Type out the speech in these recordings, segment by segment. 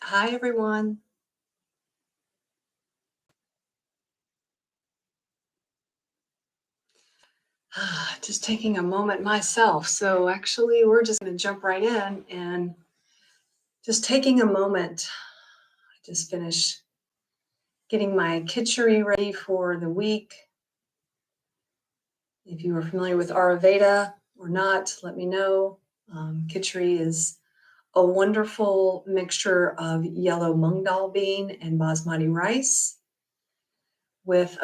Hi, everyone. Just taking a moment myself. So, actually, we're just going to jump right in and just taking a moment. I just finished getting my kitchery ready for the week. If you are familiar with Ayurveda or not, let me know. Kitchery is a wonderful mixture of yellow mung dal bean and basmati rice with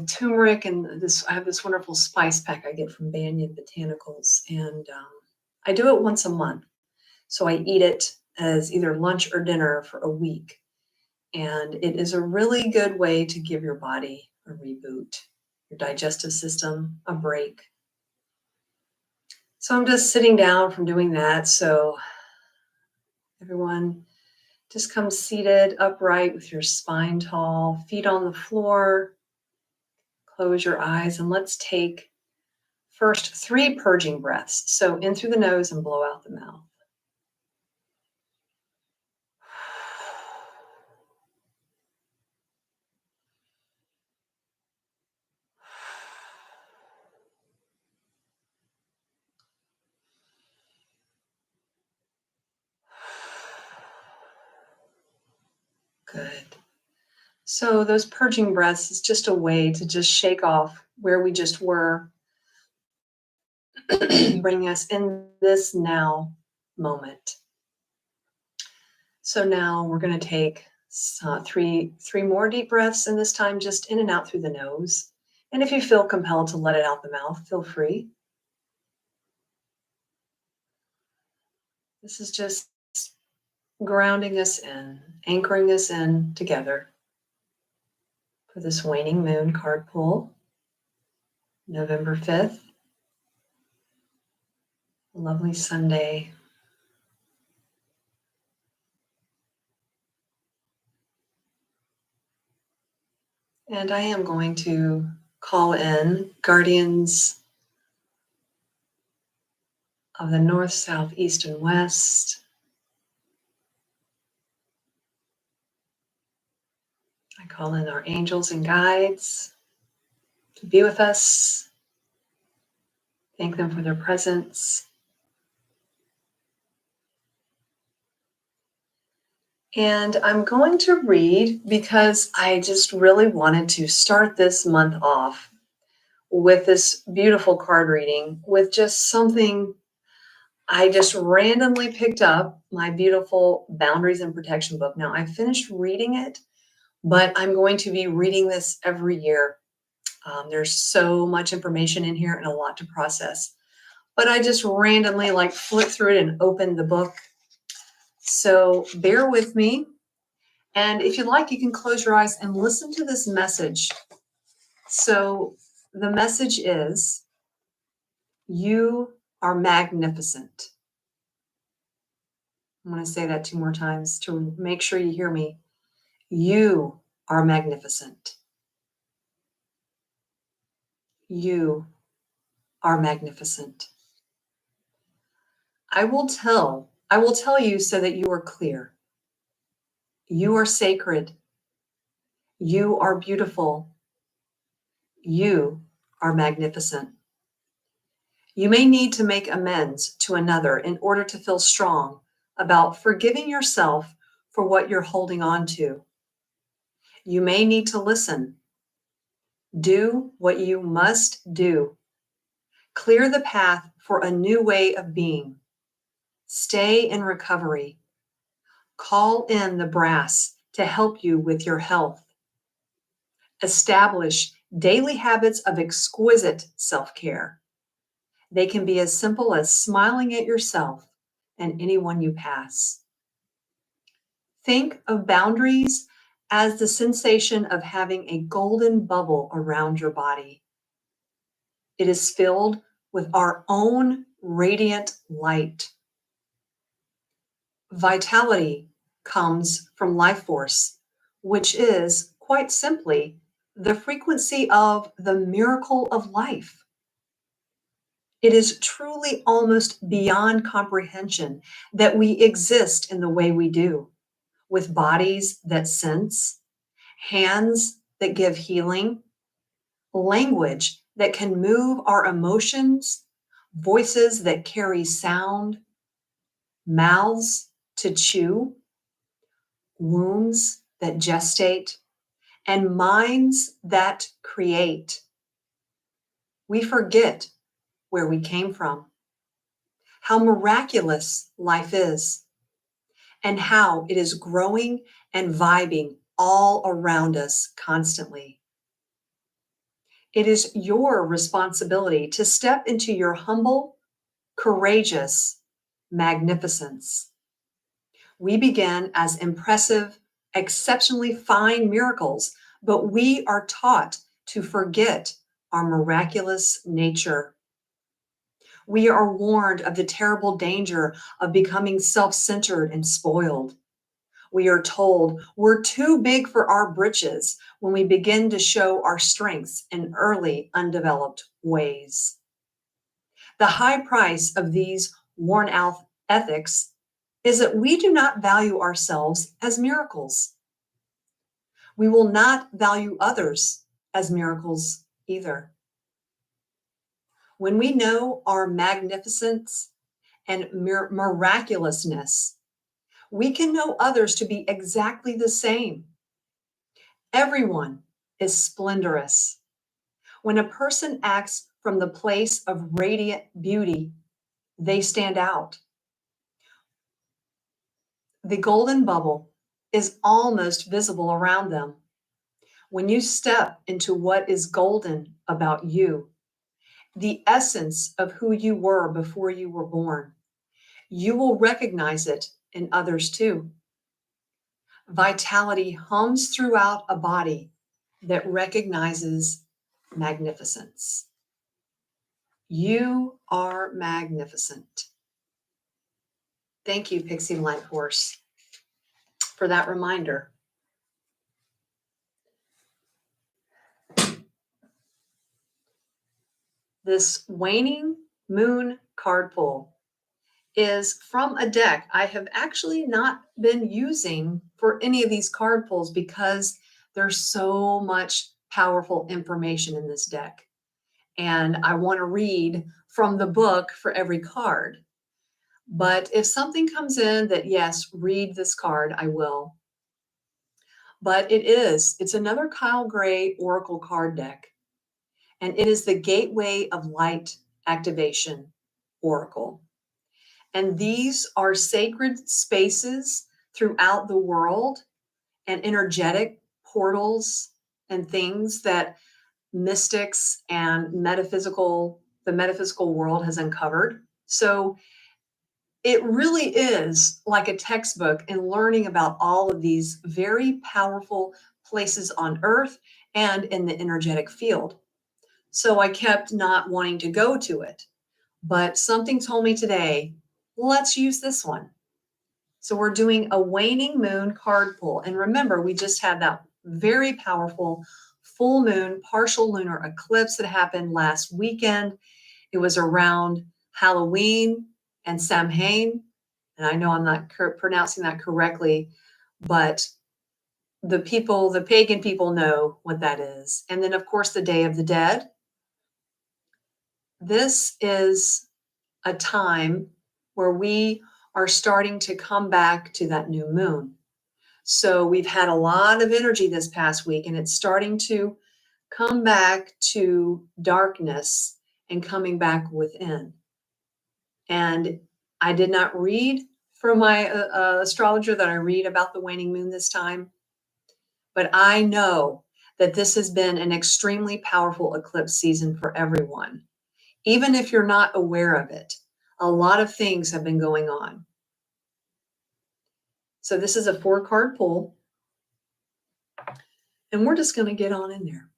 turmeric and this. I have this wonderful spice pack I get from Banyan Botanicals, and I do it once a month. So I eat it as either lunch or dinner for a week, and it is a really good way to give your body a reboot, your digestive system a break. So I'm just sitting down from doing that. So everyone, just come seated upright with your spine tall, feet on the floor. Close your eyes and let's take first 3 purging breaths. So in through the nose and blow out the mouth. Good. So those purging breaths is just a way to just shake off where we just were, bring us in this now moment. So now we're going to take three more deep breaths, and this time just in and out through the nose. And if you feel compelled to let it out the mouth, feel free. This is just grounding us in, anchoring us in together for this waning moon card pull, November 5th, a lovely Sunday. And I am going to call in guardians of the north, south, east, and west. I call in our angels and guides to be with us. Thank them for their presence. And I'm going to read because I just really wanted to start this month off with this beautiful card reading with just something I just randomly picked up, my beautiful Boundaries and Protection book. Now, I finished reading it, but I'm going to be reading this every year. There's so much information in here and a lot to process. But I just randomly flipped through it and opened the book. So bear with me. And if you like, you can close your eyes and listen to this message. So the message is, you are magnificent. I'm going to say that 2 more times to make sure you hear me. You are magnificent. You are magnificent. I will tell you so that you are clear. You are sacred. You are beautiful. You are magnificent. You may need to make amends to another in order to feel strong about forgiving yourself for what you're holding on to. You may need to listen. Do what you must do. Clear the path for a new way of being. Stay in recovery. Call in the brass to help you with your health. Establish daily habits of exquisite self-care. They can be as simple as smiling at yourself and anyone you pass. Think of boundaries as the sensation of having a golden bubble around your body. It is filled with our own radiant light. Vitality comes from life force, which is, quite simply, the frequency of the miracle of life. It is truly almost beyond comprehension that we exist in the way we do, with bodies that sense, hands that give healing, language that can move our emotions, voices that carry sound, mouths to chew, wombs that gestate, and minds that create. We forget where we came from, how miraculous life is, and how it is growing and vibing all around us constantly. It is your responsibility to step into your humble, courageous magnificence. We begin as impressive, exceptionally fine miracles, but we are taught to forget our miraculous nature. We are warned of the terrible danger of becoming self-centered and spoiled. We are told we're too big for our britches when we begin to show our strengths in early, undeveloped ways. The high price of these worn-out ethics is that we do not value ourselves as miracles. We will not value others as miracles either. When we know our magnificence and miraculousness, we can know others to be exactly the same. Everyone is splendorous. When a person acts from the place of radiant beauty, they stand out. The golden bubble is almost visible around them. When you step into what is golden about you, the essence of who you were before you were born, you will recognize it in others too. Vitality hums throughout a body that recognizes magnificence. You are magnificent. Thank you, Pixie Light Horse, for that reminder. This Waning Moon Card pull is from a deck I have actually not been using for any of these card pulls because there's so much powerful information in this deck. And I want to read from the book for every card. But if something comes in that, yes, read this card, I will. But it's another Kyle Gray Oracle card deck. And it is the Gateway of Light Activation Oracle. And these are sacred spaces throughout the world and energetic portals and things that mystics and the metaphysical world has uncovered. So it really is like a textbook in learning about all of these very powerful places on Earth and in the energetic field. So I kept not wanting to go to it, but something told me today, let's use this one. So we're doing a Waning Moon card pull. And remember, we just had that very powerful full moon, partial lunar eclipse that happened last weekend. It was around Halloween and Samhain. And I know I'm not pronouncing that correctly, but the pagan people know what that is. And then, of course, the Day of the Dead. This is a time where we are starting to come back to that new moon. So we've had a lot of energy this past week, and it's starting to come back to darkness and coming back within. And I did not read from my astrologer that I read about the waning moon this time, but I know that this has been an extremely powerful eclipse season for everyone. Even if you're not aware of it, a lot of things have been going on. So this is a 4-card pull, and we're just going to get on in there.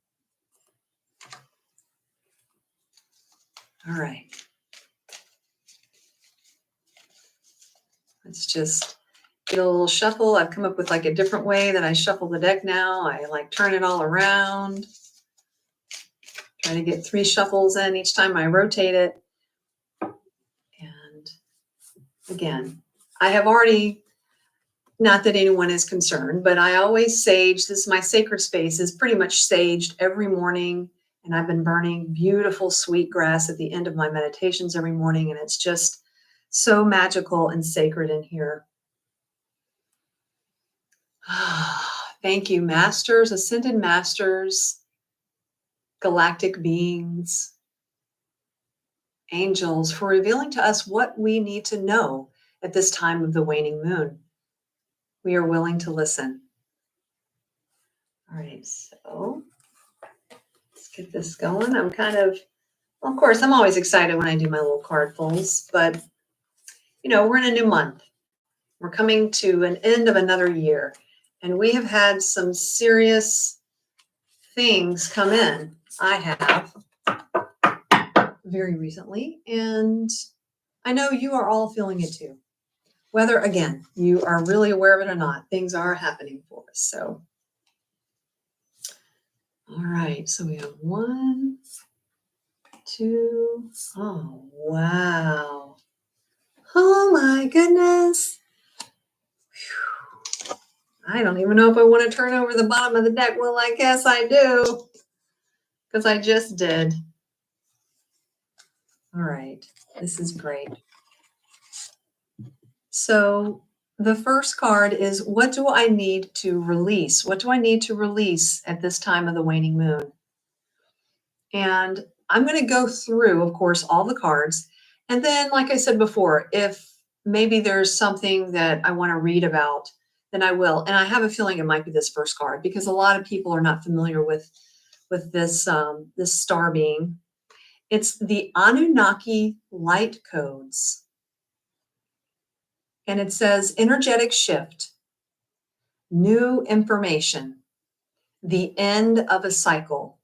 All right. Let's just get a little shuffle. I've come up with like a different way that I shuffle the deck now. I like turn it all around. Try to get 3 shuffles in each time I rotate it. And again, I have already Not that anyone is concerned, but I always sage. This is my sacred space, is pretty much saged every morning. And I've been burning beautiful sweet grass at the end of my meditations every morning. And it's just so magical and sacred in here. Thank you, masters, ascended masters, galactic beings, angels, for revealing to us what we need to know at this time of the waning moon. We are willing to listen. All right, so let's get this going. I'm of course, I'm always excited when I do my little card pulls, but we're in a new month. We're coming to an end of another year, and we have had some serious things come in. I have very recently, and I know you are all feeling it too. Whether, again, you are really aware of it or not, things are happening for us. So, all right, so we have 1, 2, oh, wow. Oh my goodness. Whew. I don't even know if I want to turn over the bottom of the deck. Well, I guess I do, because I just did. All right, this is great. So the first card is, what do I need to release? What do I need to release at this time of the waning moon? And I'm going to go through, of course, all the cards. And then, like I said before, if maybe there's something that I want to read about, then I will. And I have a feeling it might be this first card, because a lot of people are not familiar with this, this star being. It's the Anunnaki light codes. And it says energetic shift, new information, the end of a cycle.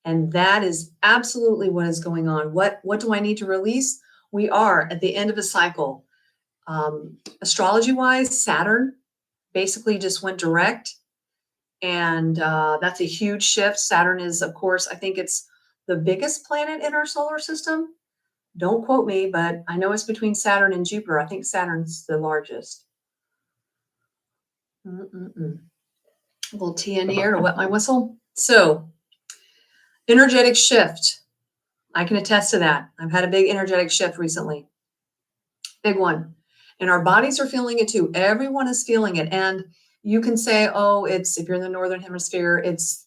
And that is absolutely what is going on. What do I need to release? We are at the end of a cycle. Astrology-wise, Saturn basically just went direct. And that's a huge shift. Saturn is, of course, I think it's the biggest planet in our solar system. Don't quote me, but I know it's between Saturn and Jupiter. I think Saturn's the largest. A little tea in here to wet my whistle. So, energetic shift. I can attest to that. I've had a big energetic shift recently. Big one. And our bodies are feeling it too. Everyone is feeling it. And you can say, oh, if you're in the Northern Hemisphere, it's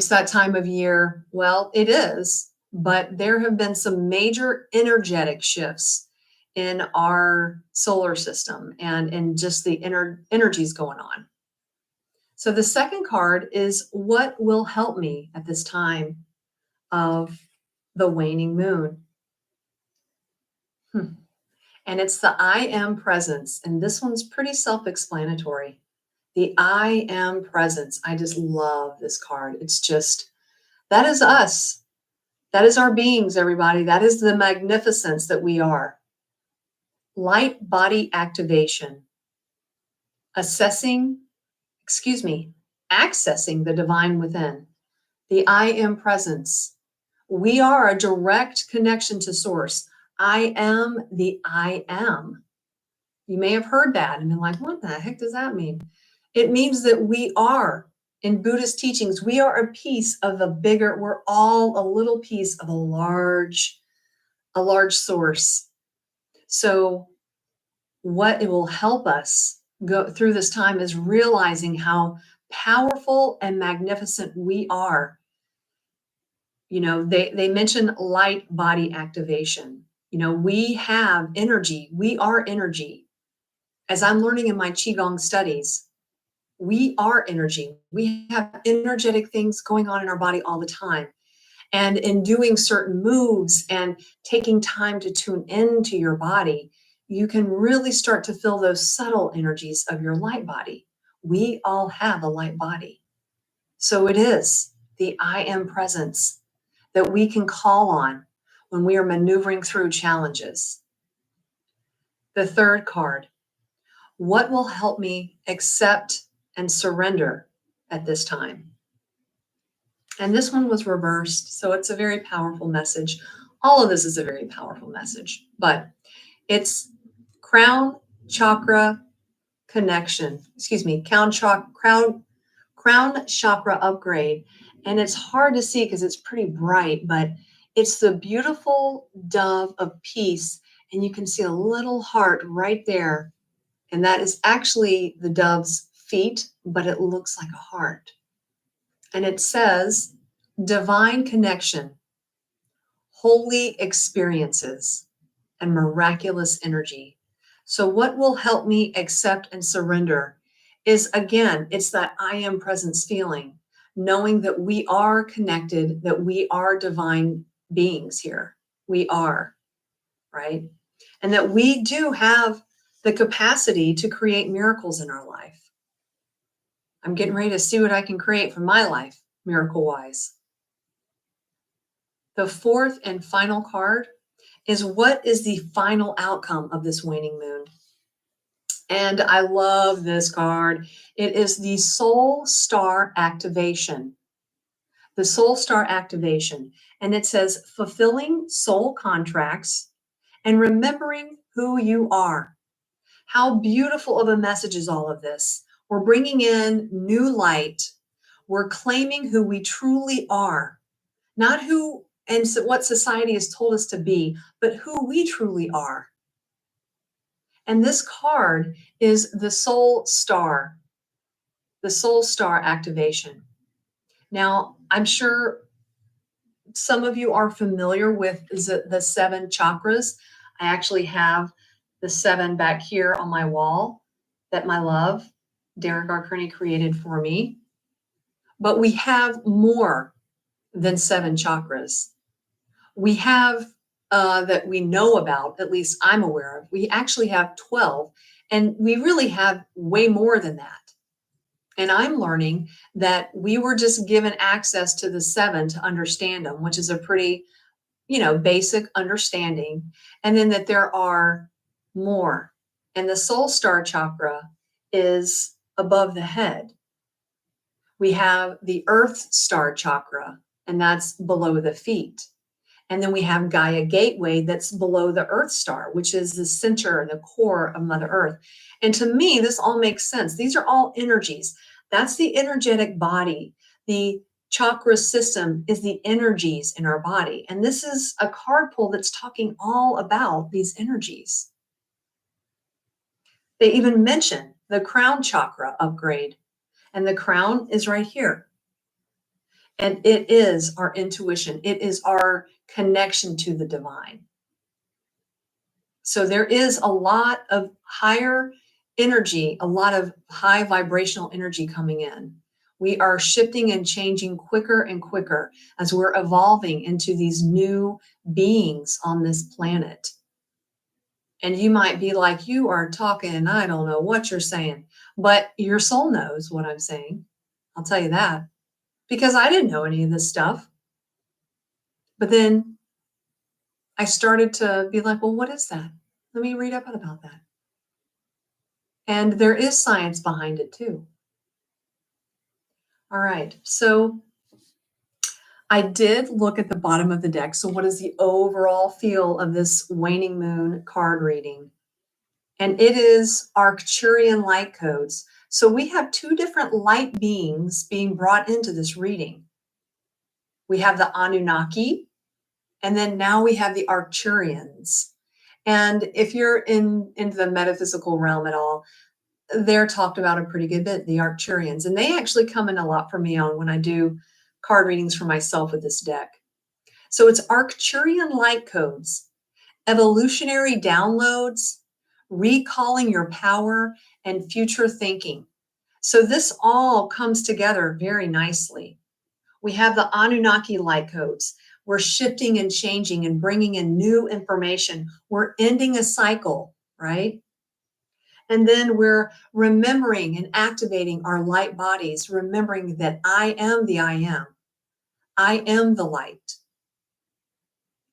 that time of year. Well, it is. But there have been some major energetic shifts in our solar system and in just the energies going on. So the second card is, what will help me at this time of the waning moon? And it's the I AM Presence. And this one's pretty self-explanatory. The I AM Presence. I just love this card. It's just, that is us. That is our beings, everybody. That is the magnificence that we are. Light body activation. Accessing the divine within. The I Am Presence. We are a direct connection to source. I am the I am. You may have heard that and been like, what the heck does that mean? It means that we are, in Buddhist teachings, we are a piece of a bigger, we're all a little piece of a large source. So what it will help us go through this time is realizing how powerful and magnificent we are. They mention light body activation. We have energy. We are energy. As I'm learning in my Qigong studies, we are energy. We have energetic things going on in our body all the time. And in doing certain moves and taking time to tune into your body, you can really start to feel those subtle energies of your light body. We all have a light body. So it is the I Am Presence that we can call on when we are maneuvering through challenges. The third card, what will help me accept and surrender at this time? And this one was reversed, so it's a very powerful message. All of this is a very powerful message, but it's Crown Chakra Connection, excuse me, Crown Chakra upgrade. And it's hard to see because it's pretty bright, but it's the beautiful dove of peace. And you can see a little heart right there. And that is actually the dove's feet, but it looks like a heart. And it says, divine connection, holy experiences, and miraculous energy. So what will help me accept and surrender is, again, it's that I am presence feeling, knowing that we are connected, that we are divine beings here. We are, right? And that we do have the capacity to create miracles in our life. I'm getting ready to see what I can create from my life, miracle-wise. The fourth and final card is, what is the final outcome of this waning moon? And I love this card. It is the Soul Star activation. The Soul Star activation. And it says, fulfilling soul contracts and remembering who you are. How beautiful of a message is all of this. We're bringing in new light. We're claiming who we truly are, not who and so what society has told us to be, but who we truly are. And this card is the Soul Star activation. Now, I'm sure some of you are familiar with the 7 chakras. I actually have the 7 back here on my wall that my love, Derek R. Kearney, created for me. But we have more than 7 chakras. We have that we know about, at least I'm aware of, we actually have 12, and we really have way more than that. And I'm learning that we were just given access to the 7 to understand them, which is a pretty, basic understanding. And then that there are more. And the Soul Star Chakra is above the head. We have the Earth Star Chakra, and that's below the feet. And then we have Gaia Gateway that's below the Earth Star, which is the center, the core of Mother Earth. And to me, this all makes sense. These are all energies. That's the energetic body. The chakra system is the energies in our body. And this is a card pull that's talking all about these energies. They even mention the Crown Chakra upgrade. And the crown is right here. And it is our intuition. It is our connection to the divine. So there is a lot of higher energy, a lot of high vibrational energy coming in. We are shifting and changing quicker and quicker as we're evolving into these new beings on this planet. And you might be like, you are talking, and I don't know what you're saying, but your soul knows what I'm saying. I'll tell you that. Because I didn't know any of this stuff. But then I started to be like, well, what is that? Let me read up about that. And there is science behind it too. All right, so I did look at the bottom of the deck. So what is the overall feel of this waning moon card reading? And it is Arcturian light codes. So we have 2 different light beings being brought into this reading. We have the Anunnaki, and then now we have the Arcturians. And if you're into the metaphysical realm at all, they're talked about a pretty good bit, the Arcturians. And they actually come in a lot for me on when I do card readings for myself with this deck. So it's Arcturian light codes, evolutionary downloads, recalling your power, and future thinking. So this all comes together very nicely. We have the Anunnaki light codes. We're shifting and changing and bringing in new information. We're ending a cycle, right? And then we're remembering and activating our light bodies, remembering that I am the I am. I am the light.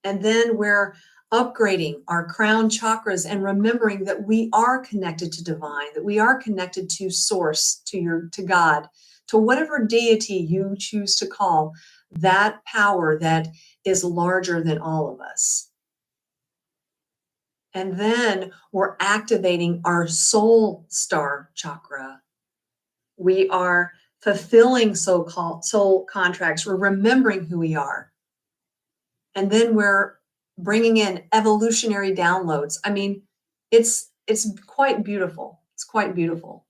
And then we're upgrading our crown chakras and remembering that we are connected to divine, that we are connected to source, to God, to whatever deity you choose to call that power that is larger than all of us. And then we're activating our Soul Star Chakra. We are fulfilling so-called soul contracts. We're remembering who we are. And then we're bringing in evolutionary downloads. I mean, it's quite beautiful. It's quite beautiful.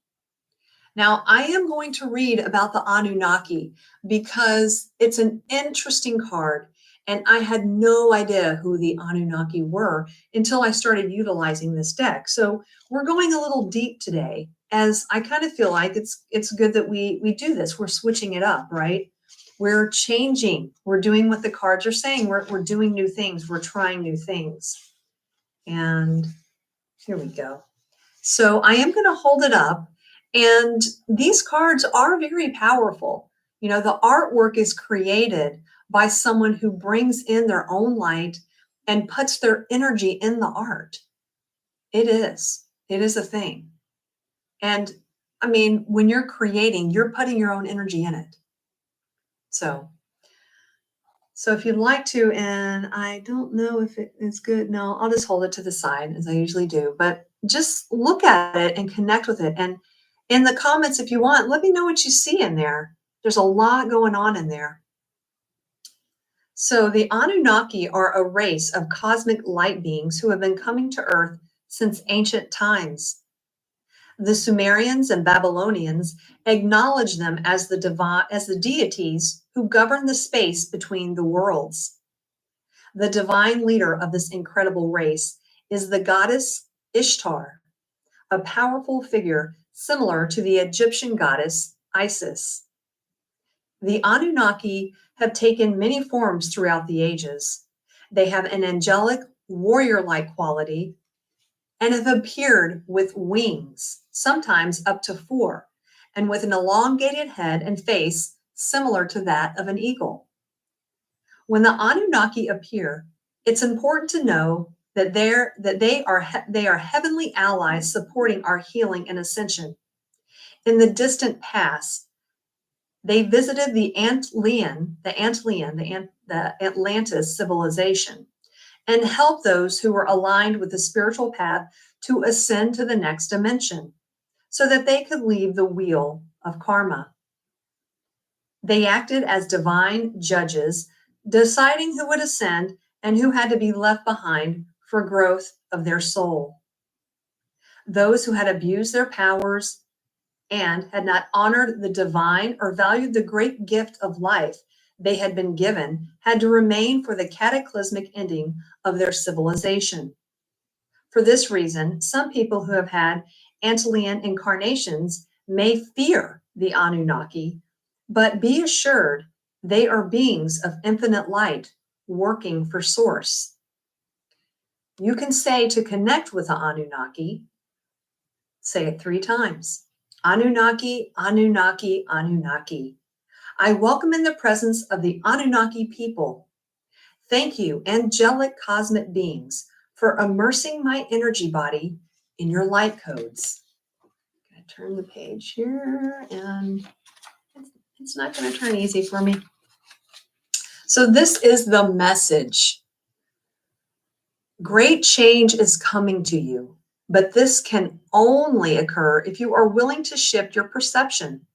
Now, I am going to read about the Anunnaki because it's an interesting card. And I had no idea who the Anunnaki were until I started utilizing this deck. So we're going a little deep today, as I kind of feel like it's good that we do this. We're switching it up, right? We're changing. We're doing what the cards are saying. We're doing new things. We're trying new things. And here we go. So I am going to hold it up. And these cards are very powerful. You know, the artwork is created by someone who brings in their own light and puts their energy in the art. It is a thing. And I mean, when you're creating, you're putting your own energy in it. So if you'd like to, and I don't know if it is good. No, I'll just hold it to the side as I usually do, but just look at it and connect with it. And in the comments, if you want, let me know what you see in there. There's a lot going on in there. So the Anunnaki are a race of cosmic light beings who have been coming to Earth since ancient times. The Sumerians and Babylonians acknowledge them as the deities who govern the space between the worlds. The divine leader of this incredible race is the goddess Ishtar, a powerful figure similar to the Egyptian goddess Isis. The Anunnaki have taken many forms throughout the ages. They have an angelic, warrior-like quality and have appeared with wings, sometimes up to 4, and with an elongated head and face similar to that of an eagle. When the Anunnaki appear, it's important to know that they are heavenly allies supporting our healing and ascension. In the distant past, they visited the Atlantis civilization, and helped those who were aligned with the spiritual path to ascend to the next dimension so that they could leave the wheel of karma. They acted as divine judges, deciding who would ascend and who had to be left behind for growth of their soul. Those who had abused their powers and had not honored the divine or valued the great gift of life they had been given had to remain for the cataclysmic ending of their civilization. For this reason, some people who have had Antlian incarnations may fear the Anunnaki, but be assured they are beings of infinite light working for Source. You can say to connect with the Anunnaki, say it 3 times. Anunnaki, Anunnaki, Anunnaki. I welcome in the presence of the Anunnaki people. Thank you, angelic cosmic beings, for immersing my energy body in your light codes. I'm going to turn the page here, and it's not going to turn easy for me. So this is the message. Great change is coming to you, but this can only occur if you are willing to shift your perception.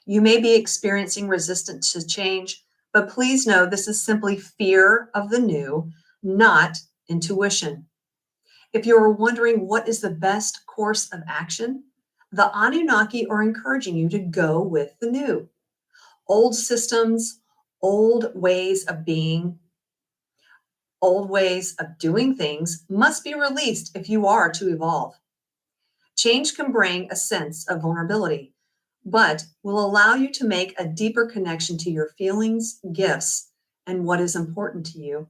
You may be experiencing resistance to change, but please know this is simply fear of the new, not intuition. If you are wondering what is the best course of action, the Anunnaki are encouraging you to go with the new. Old systems, old ways of being, old ways of doing things must be released if you are to evolve. Change can bring a sense of vulnerability, but will allow you to make a deeper connection to your feelings, gifts, and what is important to you.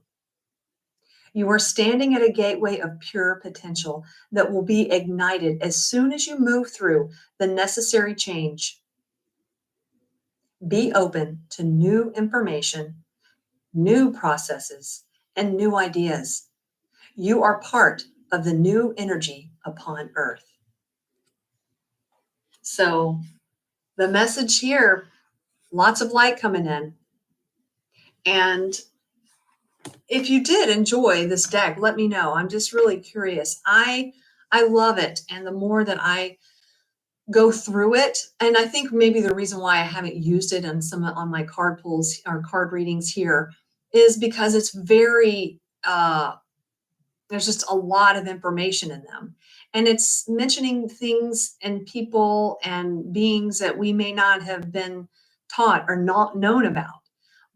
You are standing at a gateway of pure potential that will be ignited as soon as you move through the necessary change. Be open to new information, new processes, and new ideas. You are part of the new energy upon Earth. So the message here, lots of light coming in. And if you did enjoy this deck, let me know. I'm just really curious. I love it. And the more that I go through it, and I think maybe the reason why I haven't used it on my card pulls or card readings here is because it's very there's just a lot of information in them. And it's mentioning things and people and beings that we may not have been taught or not known about.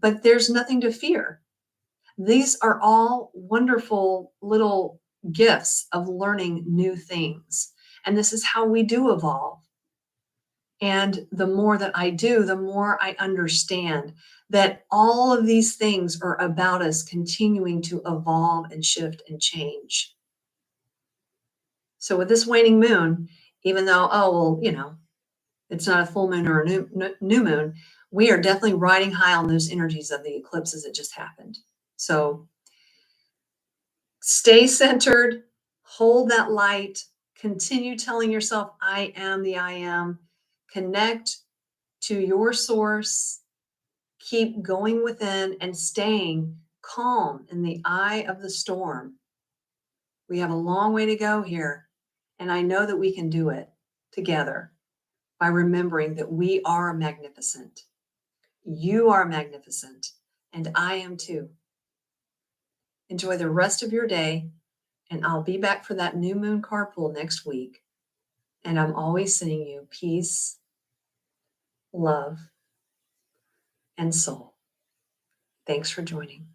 But there's nothing to fear. These are all wonderful little gifts of learning new things. And this is how we do evolve. And the more that I do, the more I understand that all of these things are about us continuing to evolve and shift and change. So with this waning moon, even though, oh, well, it's not a full moon or a new moon, we are definitely riding high on those energies of the eclipses that just happened. So stay centered, hold that light, continue telling yourself, I am the I am, connect to your source, keep going within and staying calm in the eye of the storm. We have a long way to go here, and I know that we can do it together by remembering that we are magnificent. You are magnificent, and I am too. Enjoy the rest of your day, and I'll be back for that new moon card pull next week. And I'm always sending you peace, love, and soul. Thanks for joining.